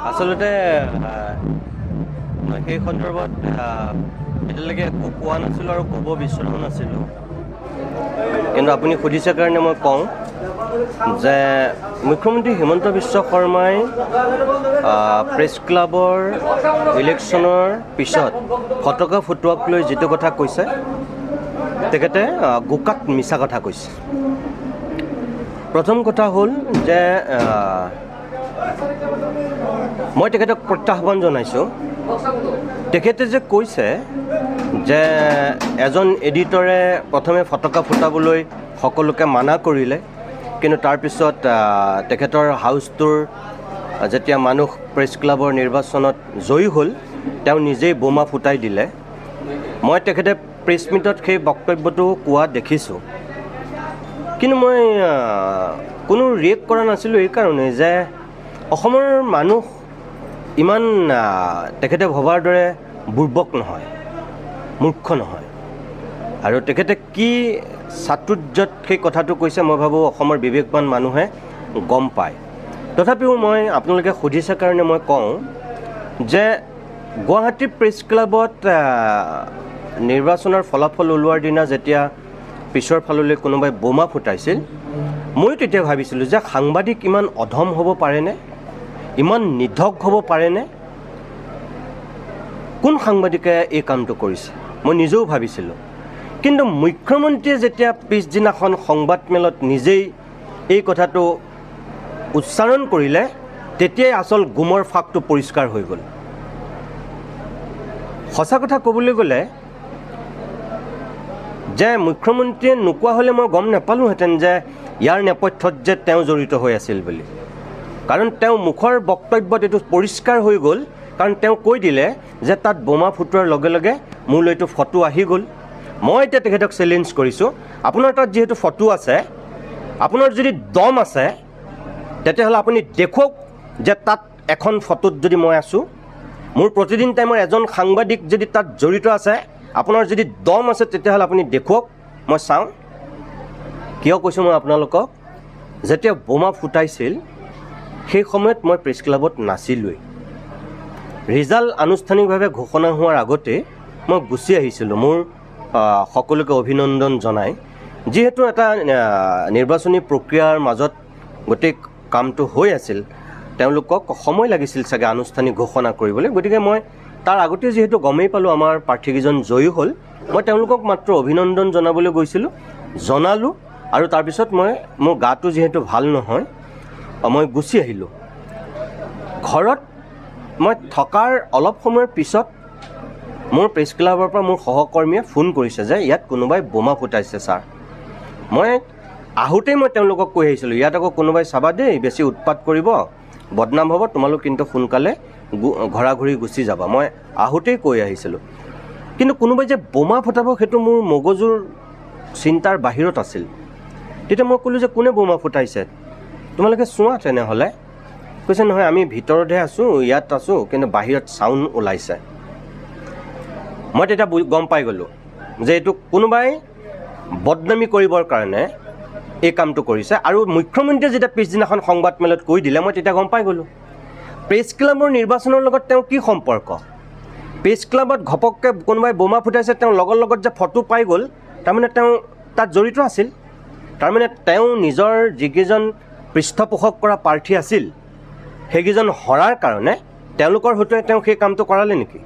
আচলতে সেই সন্দৰ্ভত এতিয়ালৈকে একো কোৱা নাছিলোঁ আৰু ক'ব বিচৰা নাছিলোঁ, কিন্তু আপুনি সুধিছে কাৰণে মই কওঁ যে মুখ্যমন্ত্ৰী হিমন্ত বিশ্ব শৰ্মাই প্ৰেছ ক্লাবৰ ইলেকশ্যনৰ পিছত ফটকা ফুটোৱাক লৈ যিটো কথা কৈছে তেখেতে গোকাত মিছা কথা কৈছে। প্ৰথম কথা হ'ল যে মই তেখেতক প্ৰত্যাহ্বান জনাইছোঁ। তেখেতে যে কৈছে যে এজন এডিটৰে প্ৰথমে ফটকা ফুটাবলৈ সকলোকে মানা কৰিলে, কিন্তু তাৰপিছত তেখেতৰ হাউচটোৰ যেতিয়া মানুহ প্ৰেছ ক্লাবৰ নিৰ্বাচনত জয়ী হ'ল তেওঁ নিজেই বোমা ফুটাই দিলে। মই তেখেতে প্ৰেছ মিটত সেই বক্তব্যটো কোৱা দেখিছোঁ, কিন্তু মই কোনো ৰিয়েক্ট কৰা নাছিলোঁ এইকাৰণে যে অসমৰ মানুহ ইমান তেখেতে ভবাৰ দৰে বুৰ্বক নহয়, মূৰ্খ নহয়, আৰু তেখেতে কি চাতুৰ্যত সেই কথাটো কৈছে মই ভাবোঁ অসমৰ বিবেকবান মানুহে গম পায়। তথাপিও মই আপোনালোকে সুধিছে কাৰণে মই কওঁ যে গুৱাহাটী প্ৰেছ ক্লাবত নিৰ্বাচনৰ ফলাফল ওলোৱাৰ দিনা যেতিয়া পিছৰ ফাললৈ কোনোবাই বোমা ফুটাইছিল, ময়ো তেতিয়া ভাবিছিলোঁ যে সাংবাদিক ইমান অধম হ'ব পাৰেনে, ইমান নিধক হ'ব পাৰেনে, কোন সাংবাদিকে এই কামটো কৰিছে মই নিজেও ভাবিছিলোঁ। কিন্তু মুখ্যমন্ত্ৰীয়ে যেতিয়া পিছদিনাখন সংবাদমেলত নিজেই এই কথাটো উচ্চাৰণ কৰিলে তেতিয়াই আচল গুমৰ ফাঁকটো পৰিষ্কাৰ হৈ গ'ল। সঁচা কথা ক'বলৈ গ'লে যে মুখ্যমন্ত্ৰীয়ে নোকোৱা হ'লে মই গম নাপালোঁহেঁতেন যে ইয়াৰ নেপথ্যত যে তেওঁ জড়িত হৈ আছিল বুলি, কাৰণ তেওঁ মুখৰ বক্তব্যত এইটো পৰিষ্কাৰ হৈ গ'ল, কাৰণ তেওঁ কৈ দিলে যে তাত বোমা ফুটোৱাৰ লগে লগে মোলৈতো ফটো আহি গ'ল। মই এতিয়া তেখেতক চেলেঞ্জ কৰিছোঁ, আপোনাৰ তাত যিহেতু ফটো আছে, আপোনাৰ যদি দম আছে তেতিয়াহ'লে আপুনি দেখুৱাওক যে তাত এখন ফটোত যদি মই আছোঁ, মোৰ প্ৰতিদিন টাইমৰ এজন সাংবাদিক যদি তাত জড়িত আছে, আপোনাৰ যদি দম আছে তেতিয়াহ'লে আপুনি দেখুৱাওক, মই চাওঁ। কিয় কৈছোঁ মই আপোনালোকক, যেতিয়া বোমা ফুটাইছিল সেই সময়ত মই প্ৰেছ ক্লাবত নাছিলোঁৱেই। ৰিজাল্ট আনুষ্ঠানিকভাৱে ঘোষণা হোৱাৰ আগতে মই গুচি আহিছিলোঁ মোৰ সকলোকে অভিনন্দন জনাই, যিহেতু এটা নিৰ্বাচনী প্ৰক্ৰিয়াৰ মাজত গোটেই কামটো হৈ আছিল, তেওঁলোকক সময় লাগিছিল চাগে আনুষ্ঠানিক ঘোষণা কৰিবলৈ, গতিকে মই তাৰ আগতে যিহেতু গমেই পালোঁ আমাৰ প্ৰাৰ্থীকেইজন জয়ী হ'ল, মই তেওঁলোকক মাত্ৰ অভিনন্দন জনাবলৈ গৈছিলোঁ, জনালোঁ, আৰু তাৰপিছত মোৰ গাটো যিহেতু ভাল নহয় মই গুচি আহিলোঁ। ঘৰত মই থকাৰ অলপ সময়ৰ পিছত মোৰ প্ৰেছ ক্লাবৰ পৰা মোৰ সহকৰ্মীয়ে ফোন কৰিছে যে ইয়াত কোনোবাই বোমা ফুটাইছে ছাৰ। মই আহোঁতেই মই তেওঁলোকক কৈ আহিছিলোঁ, ইয়াত আকৌ কোনোবাই চাবা দেই, বেছি উৎপাত কৰিব, বদনাম হ'ব, তোমালোক কিন্তু সোনকালে ঘৰা ঘূৰি গুচি যাবা। মই আহোঁতেই কৈ আহিছিলোঁ, কিন্তু কোনোবাই যে বোমা ফুটাব সেইটো মোৰ মগজুৰ চিন্তাৰ বাহিৰত আছিল। তেতিয়া মই ক'লোঁ যে কোনে বোমা ফুটাইছে, তোমালোকে চোৱা তেনেহ'লে। কৈছে নহয় আমি ভিতৰতহে আছোঁ, ইয়াত আছোঁ, কিন্তু বাহিৰত চাউণ্ড ওলাইছে। মই তেতিয়া গম পাই গ'লোঁ যে এইটো কোনোবাই বদনামী কৰিবৰ কাৰণে এই কামটো কৰিছে, আৰু মুখ্যমন্ত্ৰীয়ে যেতিয়া পিছদিনাখন সংবাদমেলত কৈ দিলে মই তেতিয়া গম পাই গ'লোঁ। প্ৰেছ ক্লাবৰ নিৰ্বাচনৰ লগত তেওঁ কি সম্পৰ্ক? প্ৰেছ ক্লাবত ঘপককৈ কোনোবাই বোমা ফুটাইছে, তেওঁ লগৰ লগত যে ফটো পাই গ'ল, তাৰমানে তেওঁ তাত জড়িত আছিল, তাৰমানে তেওঁ নিজৰ যিকেইজন পৃষ্ঠপোষক কৰা প্ৰাৰ্থী আছিল সেইকেইজন হৰাৰ কাৰণে তেওঁলোকৰ হতুৱাই তেওঁ সেই কামটো কৰালে নেকি?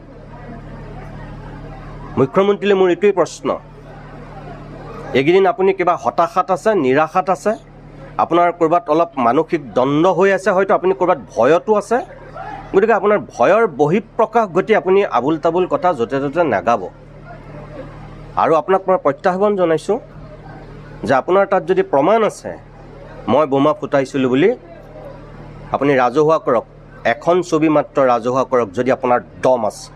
মুখ্যমন্ত্ৰীলৈ মোৰ এইটোৱেই প্ৰশ্ন। এইকেইদিন আপুনি কিবা হতাশাত আছে, নিৰাশাত আছে, আপোনাৰ ক'ৰবাত অলপ মানসিক দ্বন্দ্ব হৈ আছে, হয়তো আপুনি ক'ৰবাত ভয়তো আছে, গতিকে আপোনাৰ ভয়ৰ বহিঃপ্ৰকাশ ঘটি আপুনি আবুল তাবুল কথা য'তে ত'তে নাগাব। আৰু আপোনাক মই প্ৰত্যাহ্বান জনাইছোঁ যে আপোনাৰ তাত যদি প্ৰমাণ আছে মই বোমা ফুটাইছিলোঁ বুলি, আপুনি ৰাজহুৱা কৰক, এখন ছবি মাত্ৰ ৰাজহুৱা কৰক যদি আপোনাৰ দম আছে।